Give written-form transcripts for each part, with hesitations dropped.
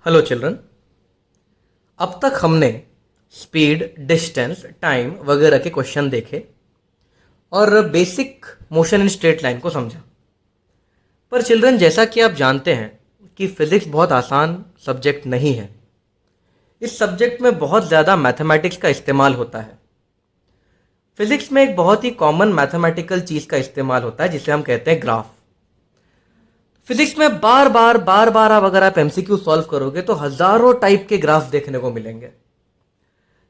Hello children. अब तक हमने स्पीड, डिस्टेंस, टाइम वगैरह के क्वेश्चन देखे और basic motion in straight line को समझा। पर चिल्ड्रन, जैसा कि आप जानते हैं कि फिजिक्स बहुत आसान सब्जेक्ट नहीं है। इस सब्जेक्ट में बहुत ज़्यादा मैथमेटिक्स का इस्तेमाल होता है। फिजिक्स में एक बहुत ही कॉमन मैथमेटिकल चीज़ का इस्तेमाल होता है जिसे हम कहते हैं ग्राफ। फिजिक्स में बार बार आप अगर आप एमसीक्यू सॉल्व करोगे तो हजारों टाइप के ग्राफ देखने को मिलेंगे।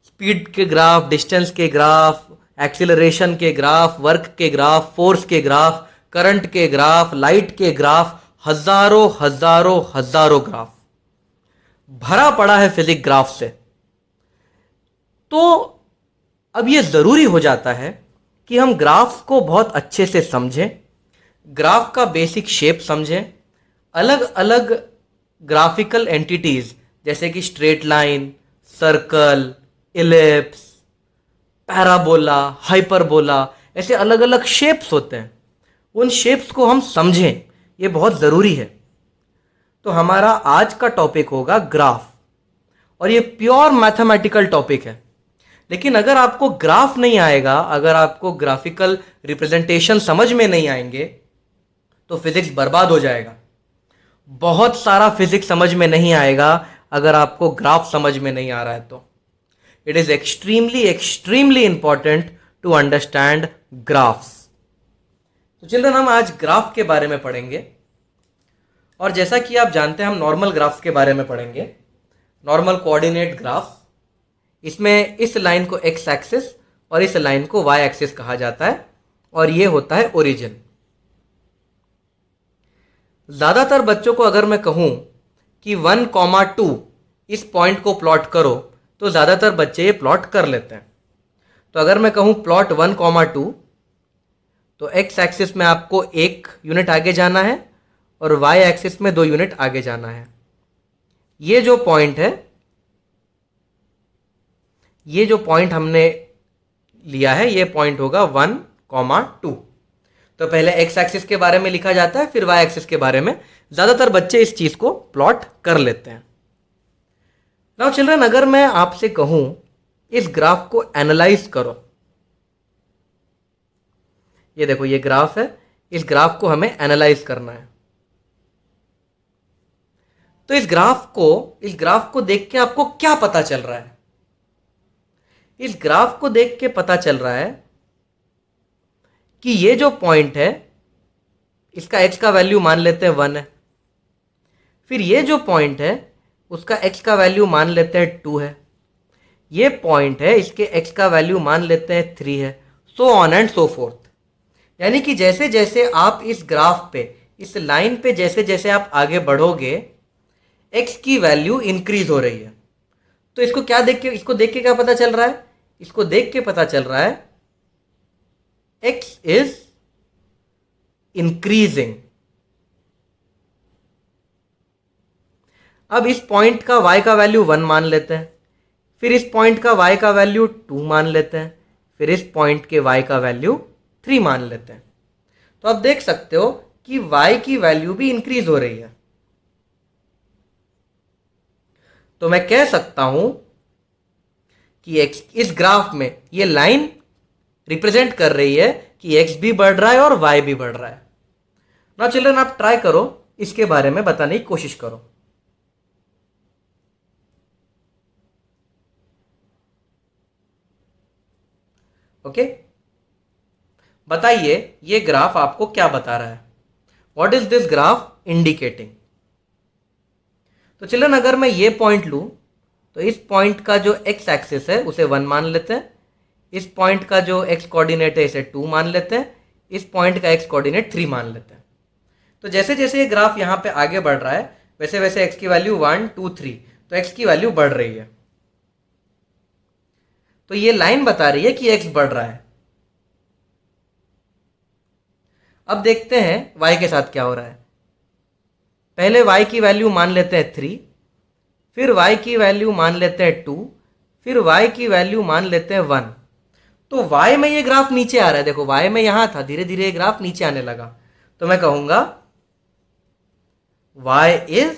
स्पीड के ग्राफ, डिस्टेंस के ग्राफ, एक्सीलरेशन के ग्राफ, वर्क के ग्राफ, फोर्स के ग्राफ, करंट के ग्राफ, लाइट के ग्राफ, हजारों हजारों हजारों ग्राफ भरा पड़ा है फिजिक्स ग्राफ से। तो अब यह जरूरी हो जाता है कि हम ग्राफ को बहुत अच्छे से समझें, ग्राफ का बेसिक शेप समझें, अलग अलग ग्राफिकल एंटिटीज जैसे कि straight line, circle, ellipse, parabola, hyperbola, ऐसे अलग अलग शेप्स होते हैं। उन शेप्स को हम समझें, ये बहुत ज़रूरी है। तो हमारा आज का टॉपिक होगा ग्राफ, और ये प्योर मैथमेटिकल टॉपिक है। लेकिन अगर आपको ग्राफ नहीं आएगा, अगर आपको ग्राफिकल रिप्रेजेंटेशन समझ में नहीं आएंगे तो फिजिक्स बर्बाद हो जाएगा। बहुत सारा फिजिक्स समझ में नहीं आएगा अगर आपको ग्राफ समझ में नहीं आ रहा है। तो it is extremely important to understand graphs. तो चिल्ड्रन, हम आज ग्राफ के बारे में पढ़ेंगे, और जैसा कि आप जानते हैं हम नॉर्मल ग्राफ्स के बारे में पढ़ेंगे। नॉर्मल कोऑर्डिनेट ग्राफ, इसमें इस लाइन को एक्स एक्सिस और इस लाइन को वाई एक्सिस कहा जाता है, और ये होता है ओरिजिन। ज़्यादातर बच्चों को अगर मैं कहूं कि 1,2 इस पॉइंट को प्लॉट करो तो ज़्यादातर बच्चे ये प्लॉट कर लेते हैं। तो अगर मैं कहूं प्लॉट 1,2 तो एक्स एक्सिस में आपको 1 यूनिट आगे जाना है और वाई एक्सिस में 2 यूनिट आगे जाना है। ये जो पॉइंट हमने लिया है, ये पॉइंट होगा 1,2। तो पहले एक्स एक्सिस के बारे में लिखा जाता है, फिर वाई एक्सिस के बारे में। ज़्यादातर बच्चे इस चीज़ को प्लॉट कर लेते हैं। नाउ चिल्ड्रन, अगर मैं आपसे कहूं इस ग्राफ को एनालाइज करो, ये देखो ये ग्राफ है, इस ग्राफ को हमें एनालाइज करना है। तो इस ग्राफ को देख के आपको क्या पता चल रहा है? इस ग्राफ को देख के पता चल रहा है कि ये जो पॉइंट है इसका x का वैल्यू मान लेते हैं 1 है। फिर ये जो पॉइंट है उसका x का वैल्यू मान लेते हैं 2 है। ये पॉइंट है, इसके x का वैल्यू मान लेते हैं 3 है। So on and so fourth. यानी कि जैसे जैसे आप इस ग्राफ पे, इस लाइन पे जैसे जैसे आप आगे बढ़ोगे, x की वैल्यू इंक्रीज हो रही है। तो इसको देख के क्या पता चल रहा है? इसको देख के पता चल रहा है x इज इंक्रीजिंग। अब इस पॉइंट का y का वैल्यू 1 मान लेते हैं, फिर इस पॉइंट का y का वैल्यू 2 मान लेते हैं, फिर इस पॉइंट के y का वैल्यू 3 मान लेते हैं। तो आप देख सकते हो कि y की वैल्यू भी इंक्रीज हो रही है। तो मैं कह सकता हूं कि इस ग्राफ में ये लाइन रिप्रेजेंट कर रही है कि x भी बढ़ रहा है और y भी बढ़ रहा है। ना चिल्ड्रन, आप ट्राई करो, इसके बारे में बताने की कोशिश करो। ओके, बताइए ये ग्राफ आपको क्या बता रहा है? What is this graph indicating? तो चिल्ड्रन, अगर मैं ये पॉइंट लूं तो इस पॉइंट का जो x एक्सिस है उसे 1 मान लेते हैं, इस पॉइंट का जो x कोऑर्डिनेट है इसे 2 मान लेते हैं, इस पॉइंट का x कोऑर्डिनेट 3 मान लेते हैं। तो जैसे जैसे ये ग्राफ यहाँ पे आगे बढ़ रहा है वैसे वैसे x की वैल्यू 1, 2, 3, तो x की वैल्यू बढ़ रही है। तो ये लाइन बता रही है कि x बढ़ रहा है। अब देखते हैं y के साथ क्या हो रहा है। पहले y की वैल्यू मान लेते हैं 3, फिर y की वैल्यू मान लेते हैं 2, फिर y की वैल्यू मान लेते हैं 1। तो y में ये ग्राफ नीचे आ रहा है। देखो y में यहां था, धीरे धीरे ये ग्राफ नीचे आने लगा। तो मैं कहूंगा y इज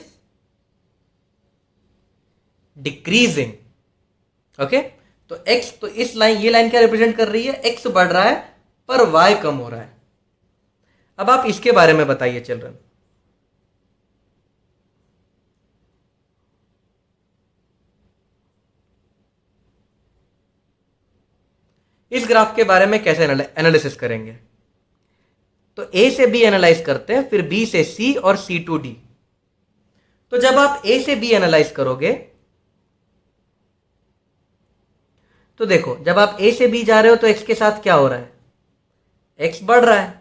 डिक्रीजिंग। ओके, तो x, तो इस लाइन, ये लाइन क्या रिप्रेजेंट कर रही है? x बढ़ रहा है पर y कम हो रहा है। अब आप इसके बारे में बताइए चिल्ड्रन। इस ग्राफ के बारे में कैसे एनालिसिस करेंगे? तो a से b एनालाइज करते हैं, फिर b से c और c टू d। तो जब आप a से b एनालाइज करोगे तो देखो, जब आप a से b जा रहे हो तो x के साथ क्या हो रहा है? x बढ़ रहा है,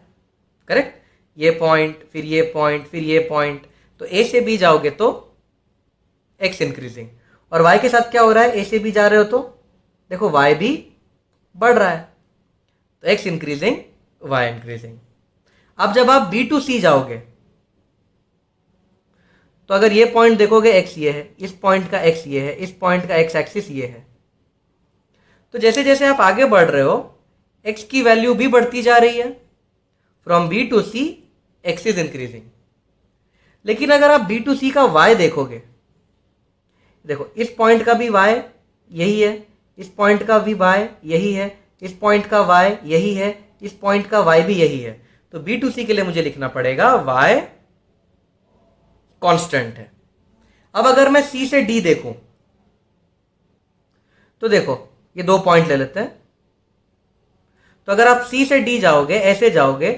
करेक्ट? ये पॉइंट, फिर ये पॉइंट, फिर ये पॉइंट, तो a से b जाओगे तो x इंक्रीजिंग। और y के साथ क्या हो रहा है? a से b जा रहे हो तो देखो y भी बढ़ रहा है, तो x इंक्रीजिंग, y इंक्रीजिंग। अब जब आप b टू c जाओगे तो अगर ये पॉइंट देखोगे x ये है, इस पॉइंट का x ये है, इस पॉइंट का x एक्सिस ये है। तो जैसे जैसे आप आगे बढ़ रहे हो x की वैल्यू भी बढ़ती जा रही है। From b to c x is increasing. लेकिन अगर आप b टू c का y देखोगे, देखो इस पॉइंट का भी y यही है, इस पॉइंट का भी y यही है, इस पॉइंट का y यही है, इस पॉइंट का y भी यही है। तो b टू c के लिए मुझे लिखना पड़ेगा y कांस्टेंट है। अब अगर मैं c से d देखूं तो देखो ये दो पॉइंट ले लेते हैं। तो अगर आप c से d जाओगे, ऐसे जाओगे,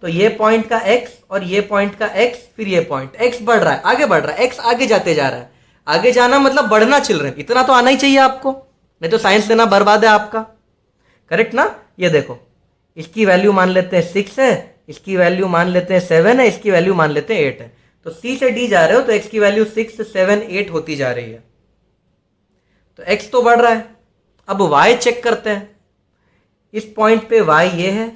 तो ये पॉइंट का x और ये पॉइंट का x, फिर ये पॉइंट, x बढ़ रहा है, आगे बढ़ रहा है, x आगे जाते जा रहा है। आगे जाना मतलब बढ़ना चिल्ड्रन, इतना तो आना ही चाहिए आपको, नहीं तो साइंस लेना बर्बाद है आपका, करेक्ट ना? ये देखो, इसकी वैल्यू मान लेते हैं 6 है, इसकी वैल्यू मान लेते हैं 7 है, इसकी वैल्यू मान लेते हैं 8 है। तो c से d जा रहे हो तो x की वैल्यू 6, 7, 8 होती जा रही है। तो x तो बढ़ रहा है। अब y चेक करते हैं। इस पॉइंट पे y ये है,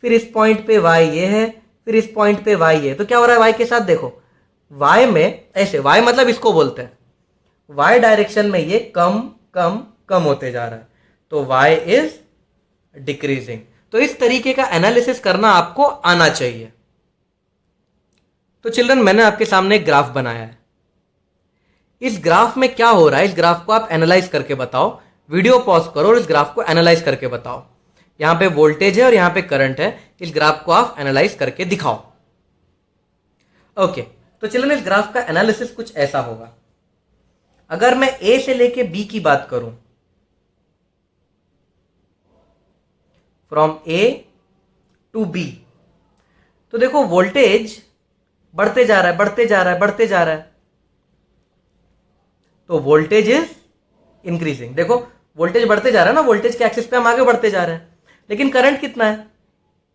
फिर इस पॉइंट पे y ये है, फिर इस पॉइंट पे y ये। तो क्या हो रहा है y के साथ? देखो y में ऐसे, y मतलब इसको बोलते हैं, y डायरेक्शन में ये कम कम कम होते जा रहा है, तो y इज डिक्रीजिंग। तो इस तरीके का एनालिसिस करना आपको आना चाहिए। तो चिल्ड्रन, मैंने आपके सामने एक ग्राफ बनाया है। इस ग्राफ में क्या हो रहा है, इस ग्राफ को आप एनालाइज करके बताओ। वीडियो पॉज करो और इस ग्राफ को एनालाइज करके बताओ। यहां पे वोल्टेज है और यहां पे करंट है, इस ग्राफ को आप एनालाइज करके दिखाओ। ओके, तो चिल्ड्रन इस ग्राफ का एनालिसिस कुछ ऐसा होगा। अगर मैं ए से लेके बी की बात करूं, फ्रॉम ए टू बी, तो देखो वोल्टेज बढ़ते जा रहा है, बढ़ते जा रहा है, बढ़ते जा रहा है, तो वोल्टेज इज इंक्रीजिंग। देखो वोल्टेज बढ़ते जा रहा है ना, वोल्टेज के एक्सिस पे हम आगे बढ़ते जा रहे हैं। लेकिन करंट कितना है?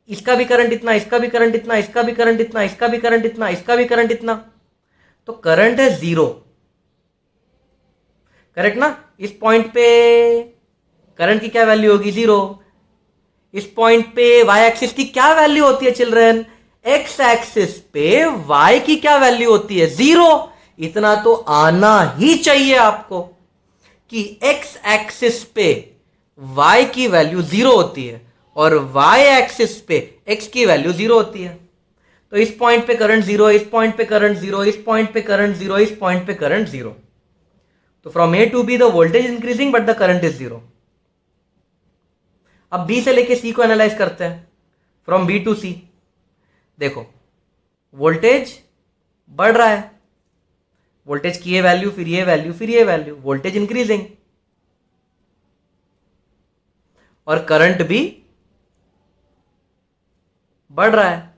इसका भी करंट इतना, इसका भी करंट इतना, इसका भी करंट इतना, इसका भी करंट इतना, इसका भी करंट इतना, तो करंट है 0, करेक्ट ना? इस पॉइंट पे करंट की क्या वैल्यू होगी? 0। इस पॉइंट पे वाई एक्सिस की क्या वैल्यू होती है चिल्ड्रन? एक्स एक्सिस पे वाई की क्या वैल्यू होती है? 0। इतना तो आना ही चाहिए आपको कि एक्स एक्सिस पे y की वैल्यू 0 होती है और y एक्सिस पे x की वैल्यू 0 होती है। तो इस पॉइंट पे करंट 0, इस पॉइंट पे करंट 0, इस पॉइंट पे करंट 0, इस पॉइंट पे करंट 0। तो from a to b the voltage increasing but the current is 0। अब b से लेके c को एनालाइज करते हैं, फ्रॉम b टू c। देखो वोल्टेज बढ़ रहा है, वोल्टेज की ये वैल्यू, फिर ये वैल्यू, फिर ये वैल्यू, वोल्टेज इंक्रीजिंग। और करंट भी बढ़ रहा है।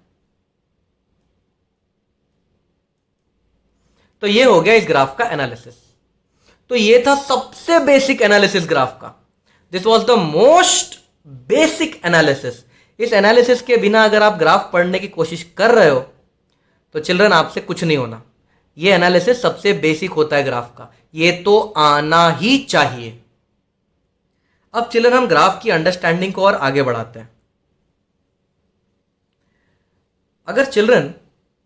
तो ये हो गया इस ग्राफ का एनालिसिस। तो ये था सबसे बेसिक एनालिसिस ग्राफ का। This was the most basic analysis. इस एनालिसिस के बिना अगर आप ग्राफ पढ़ने की कोशिश कर रहे हो तो चिल्ड्रन आपसे कुछ नहीं होना। ये एनालिसिस सबसे बेसिक होता है ग्राफ का, ये तो आना ही चाहिए। अब चिल्ड्रन हम ग्राफ की अंडरस्टैंडिंग को और आगे बढ़ाते हैं। अगर चिल्ड्रन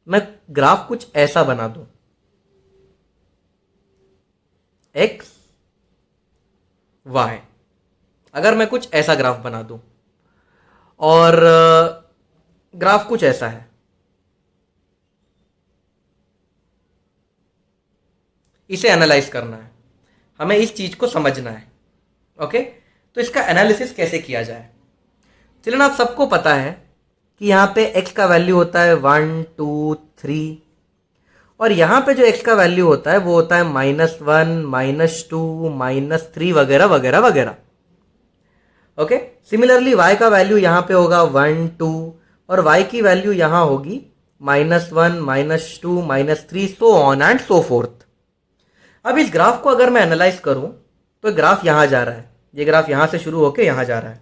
मैं ग्राफ कुछ ऐसा बना दूं, x y, अगर मैं कुछ ऐसा ग्राफ बना दूं और ग्राफ कुछ ऐसा है, इसे एनालाइज करना है, हमें इस चीज को समझना है। ओके, तो इसका एनालिसिस कैसे किया जाए। चलिए, आप सबको पता है कि यहाँ पे x का वैल्यू होता है 1 2 3, और यहाँ पे जो x का वैल्यू होता है वो होता है -1 -2 -3 वगैरह वगैरह वगैरह। ओके, सिमिलरली y का वैल्यू यहाँ पे होगा 1 2, और y की वैल्यू यहाँ होगी -1 -2 -3, so on and so fourth. अब इस ग्राफ को अगर मैं एनालाइज करूं तो ग्राफ यहां जा रहा है, ये ग्राफ यहां से शुरू होकर यहां जा रहा है।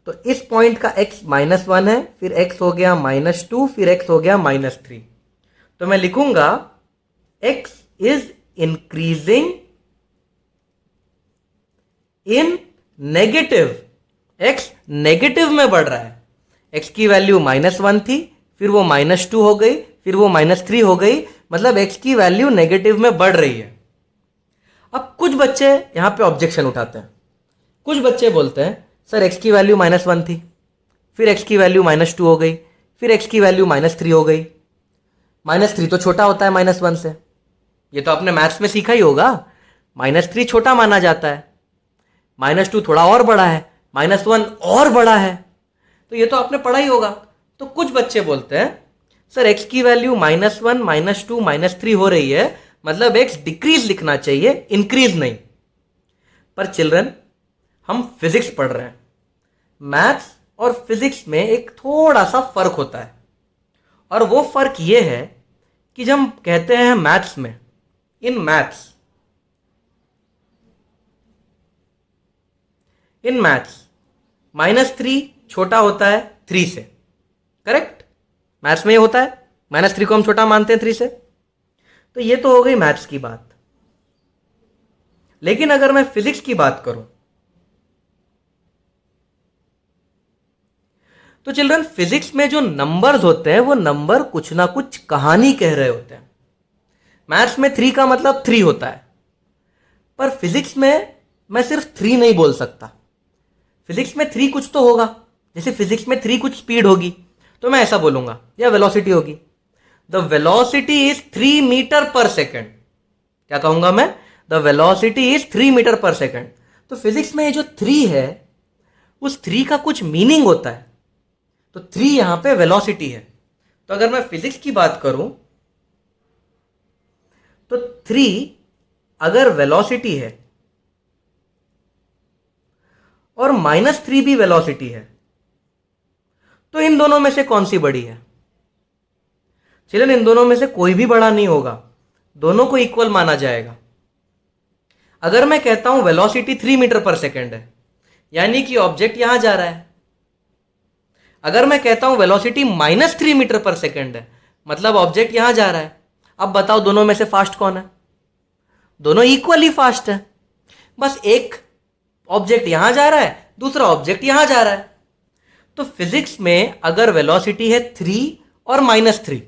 तो इस पॉइंट का x -1 है, फिर x हो गया -2, फिर x हो गया -3। तो मैं लिखूंगा x is increasing in negative, x negative में बढ़ रहा है। x की वैल्यू -1 थी, फिर वो -2 हो गई, फिर वो -3 हो गई, मतलब x की वैल्यू नेगेटिव में बढ़ रही है। अब कुछ बच्चे यहां पे ऑब्जेक्शन उठाते हैं, कुछ बच्चे बोलते हैं सर x की वैल्यू -1 थी, फिर x की वैल्यू -2 हो गई, फिर x की वैल्यू -3 हो गई। -3 तो छोटा होता है -1 से, ये तो आपने मैथ्स में सीखा ही होगा। -3 छोटा माना जाता है, -2 थोड़ा और बड़ा है, -1 और बड़ा है, तो ये तो आपने पढ़ा ही होगा। तो कुछ बच्चे बोलते हैं सर x की वैल्यू -1 -2 -3 हो रही है, मतलब x डिक्रीज लिखना चाहिए, इंक्रीज नहीं। पर चिल्ड्रन, हम फिजिक्स पढ़ रहे हैं, मैथ्स और फिजिक्स में एक थोड़ा सा फर्क होता है, और वो फर्क ये है कि जब हम कहते हैं मैथ्स में, इन मैथ्स -3 छोटा होता है 3 से, करेक्ट। मैथ्स में ये होता है, -3 को हम छोटा मानते हैं 3 से। तो ये तो हो गई मैथ्स की बात। लेकिन अगर मैं फिजिक्स की बात करूं तो चिल्ड्रन, फिजिक्स में जो नंबर्स होते हैं वो नंबर कुछ ना कुछ कहानी कह रहे होते हैं। मैथ्स में 3 का मतलब 3 होता है, पर फिजिक्स में मैं सिर्फ 3 नहीं बोल सकता। फिजिक्स में 3 कुछ तो होगा, जैसे फिजिक्स में 3 कुछ स्पीड होगी, तो मैं ऐसा बोलूंगा, या वेलोसिटी होगी, द वेलोसिटी इज 3 मीटर पर सेकेंड। क्या कहूंगा मैं? द वेलोसिटी इज 3 मीटर पर सेकेंड। तो फिजिक्स में ये जो 3 है, उस 3 का कुछ मीनिंग होता है, तो 3 यहां पे वेलोसिटी है। तो अगर मैं फिजिक्स की बात करूं तो 3 अगर वेलोसिटी है और -3 भी वेलोसिटी है, तो इन दोनों में से कौन सी बड़ी है? चलिए, इन दोनों में से कोई भी बड़ा नहीं होगा, दोनों को इक्वल माना जाएगा। अगर मैं कहता हूं वेलोसिटी 3 मीटर पर सेकेंड है, यानी कि ऑब्जेक्ट यहां जा रहा है। अगर मैं कहता हूं वेलोसिटी -3 मीटर पर सेकेंड है, मतलब ऑब्जेक्ट यहां जा रहा है। अब बताओ दोनों में से फास्ट कौन है? दोनों इक्वली फास्ट है, बस एक ऑब्जेक्ट यहां जा रहा है, दूसरा ऑब्जेक्ट यहां जा रहा है। तो फिजिक्स में अगर वेलोसिटी है 3 और -3,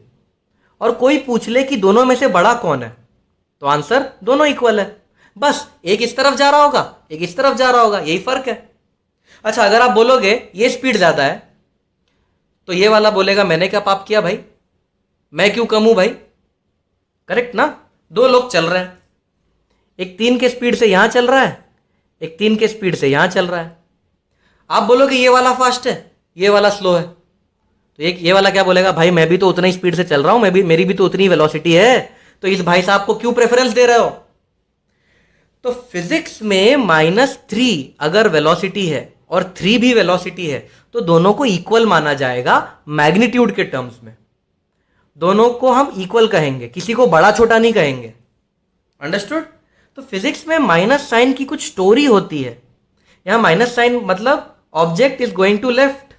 और कोई पूछ ले कि दोनों में से बड़ा कौन है, तो आंसर दोनों इक्वल है, बस एक इस तरफ जा रहा होगा, एक इस तरफ जा रहा होगा, यही फर्क है। अच्छा, अगर आप बोलोगे ये स्पीड ज्यादा है, तो ये वाला बोलेगा मैंने क्या पाप किया भाई, मैं क्यों कम हूं भाई, करेक्ट ना। दो लोग चल रहे हैं, एक 3 के स्पीड से यहां चल रहा है, एक 3 के स्पीड से यहां चल रहा है। आप बोलोगे ये वाला फास्ट है, ये वाला स्लो है, तो ये वाला क्या बोलेगा, भाई मैं भी तो उतना ही स्पीड से चल रहा हूं, मेरी भी तो उतनी वेलोसिटी है, तो इस भाई साहब को क्यों प्रेफरेंस दे रहे हो। तो फिजिक्स में -3 अगर वेलोसिटी है और 3 भी वेलोसिटी है, तो दोनों को इक्वल माना जाएगा मैग्नीट्यूड के टर्म्स में। दोनों को हम इक्वल कहेंगे, किसी को बड़ा छोटा नहीं कहेंगे। अंडरस्टूड। तो फिजिक्स में माइनस साइन की कुछ स्टोरी होती है। यहां माइनस साइन मतलब object is going to left.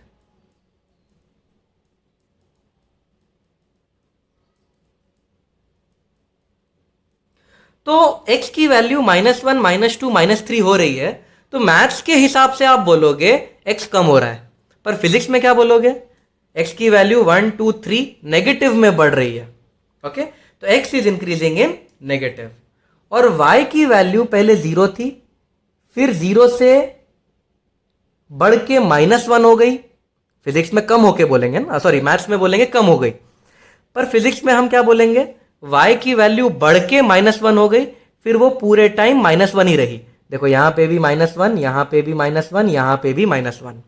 तो x की वैल्यू -1 -2 -3 हो रही है, तो मैथ्स के हिसाब से आप बोलोगे x कम हो रहा है, पर फिजिक्स में क्या बोलोगे, x की वैल्यू 1 2 3 नेगेटिव में बढ़ रही है। ओके, तो x is increasing in negative, और y की वैल्यू पहले 0 थी, फिर 0 से बढ़ के -1 हो गई। फिजिक्स में कम होके बोलेंगे ना, सॉरी मैथ्स में बोलेंगे कम हो गई, पर फिजिक्स में हम क्या बोलेंगे, y की वैल्यू बढ़ के -1 हो गई, फिर वो पूरे टाइम -1 ही रही। देखो यहाँ पे भी -1, यहाँ पे भी -1, यहाँ पे भी -1।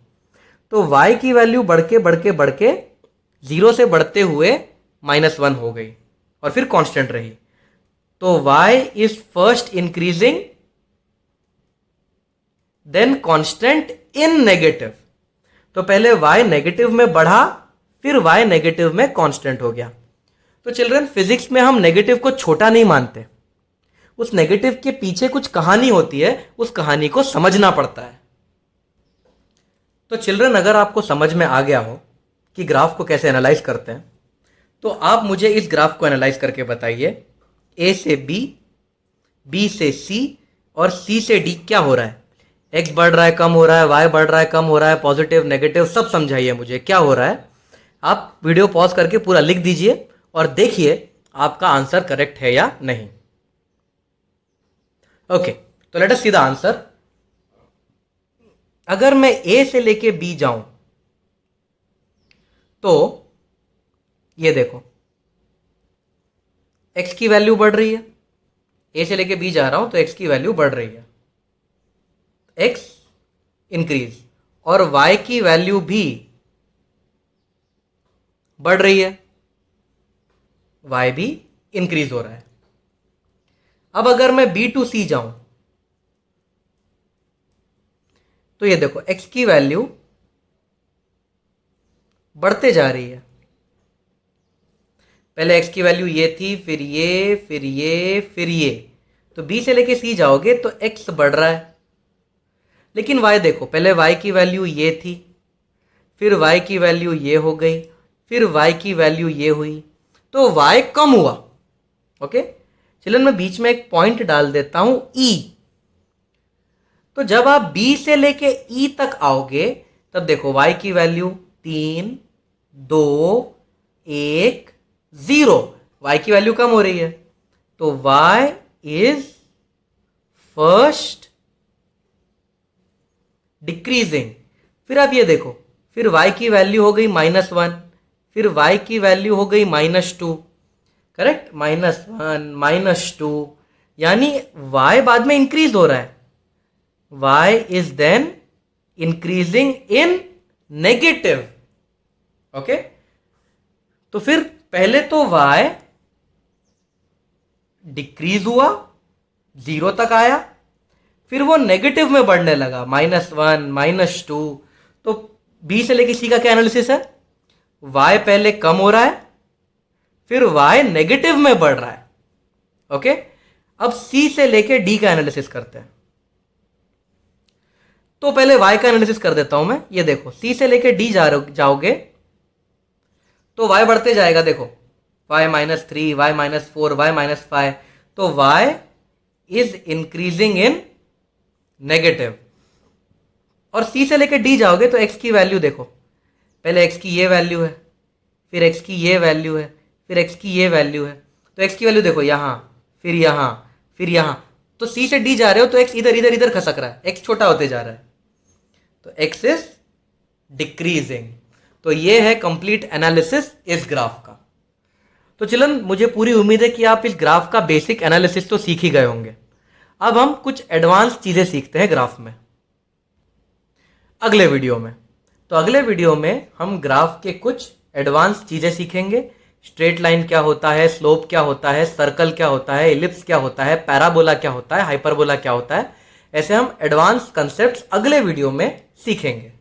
तो y की वैल्यू बढ़ के बढ़ के बढ़ के 0 से बढ़ते हुए -1 हो गई और फिर कांस्टेंट रही। तो y is first increasing then constant in negative. तो पहले y नेगेटिव में बढ़ा, फिर y नेगेटिव में कांस्टेंट हो गया। तो चिल्ड्रन, फिजिक्स में हम नेगेटिव को छोटा नहीं मानते, उस नेगेटिव के पीछे कुछ कहानी होती है, उस कहानी को समझना पड़ता है। तो चिल्ड्रन, अगर आपको समझ में आ गया हो कि ग्राफ को कैसे एनालाइज करते हैं, तो आप मुझे इस ग्राफ को एनालाइज करके बताइए। ए से बी, बी से सी और सी से डी क्या हो रहा है? एक्स बढ़ रहा है, कम हो रहा है, वाई बढ़ रहा है, कम हो रहा है, पॉजिटिव नेगेटिव सब समझाइए मुझे क्या हो रहा है। आप वीडियो पॉज करके पूरा लिख दीजिए और देखिए आपका आंसर करेक्ट है या नहीं। ओके, तो let us see the answer. अगर मैं ए से लेके बी जाऊं तो ये देखो एक्स की वैल्यू बढ़ रही है। ए से लेके बी जा रहा हूं तो एक्स की वैल्यू बढ़ रही है, एक्स इंक्रीज, और वाई की वैल्यू भी बढ़ रही है, वाई भी इंक्रीज हो रहा है। अब अगर मैं बी टू सी जाऊं तो ये देखो एक्स की वैल्यू बढ़ते जा रही है। पहले एक्स की वैल्यू ये थी, फिर ये, फिर ये, फिर ये। तो बी से लेके सी जाओगे तो एक्स बढ़ रहा है। लेकिन वाई देखो, पहले वाई की वैल्यू ये थी, फिर वाई की वैल्यू ये हो गई, फिर वाई की वैल्यू ये हुई, तो वाई कम हुआ। ओके, चलो मैं बीच में एक पॉइंट डाल देता हूं, ई। तो जब आप बी से लेके ई तक आओगे तब देखो y की वैल्यू 3, 2, 1, 0, y की वैल्यू कम हो रही है। तो y इज फर्स्ट डिक्रीजिंग। फिर आप ये देखो, फिर y की वैल्यू हो गई -1, फिर y की वैल्यू हो गई -2, करेक्ट, -1, -2, यानी y बाद में इंक्रीज हो रहा है। y is then increasing in negative। Okay, तो फिर पहले तो y डिक्रीज हुआ, 0 तक आया, फिर वो नेगेटिव में बढ़ने लगा, -1, -2। तो b से लेके c का क्या एनालिसिस है? y पहले कम हो रहा है, फिर y नेगेटिव में बढ़ रहा है। ओके, अब c से लेके d का एनालिसिस करते हैं। तो पहले y का एनालिसिस कर देता हूं मैं। ये देखो, c से लेके d जाओगे तो y बढ़ते जाएगा। देखो y -3, y -4, y -5, तो y is increasing in negative. और c से लेके d जाओगे तो x की वैल्यू देखो, पहले x की ये वैल्यू है, फिर x की ये वैल्यू है, फिर x की ये वैल्यू है। तो x की वैल्यू देखो यहां, फिर यहां, फिर यहां। तो c से d जा रहे हो तो x इधर इधर इधर खसक रहा है, x छोटा होते जा रहा है, तो x इज डिक्रीजिंग। तो ये है कंप्लीट एनालिसिस इस ग्राफ का। तो चिल्ड्रन, मुझे पूरी उम्मीद है कि आप इस ग्राफ का बेसिक एनालिसिस तो सीख ही गए होंगे। अब हम कुछ एडवांस चीजें सीखते हैं ग्राफ में अगले वीडियो में। तो अगले वीडियो में हम ग्राफ के कुछ एडवांस चीजें सीखेंगे। स्ट्रेट लाइन क्या होता है, स्लोप क्या होता है, सर्कल क्या होता है, इलिप्स क्या होता है, पैराबोला क्या होता है, हाइपरबोला क्या होता है। ऐसे हम एडवांस कंसेप्ट्स अगले वीडियो में सीखेंगे।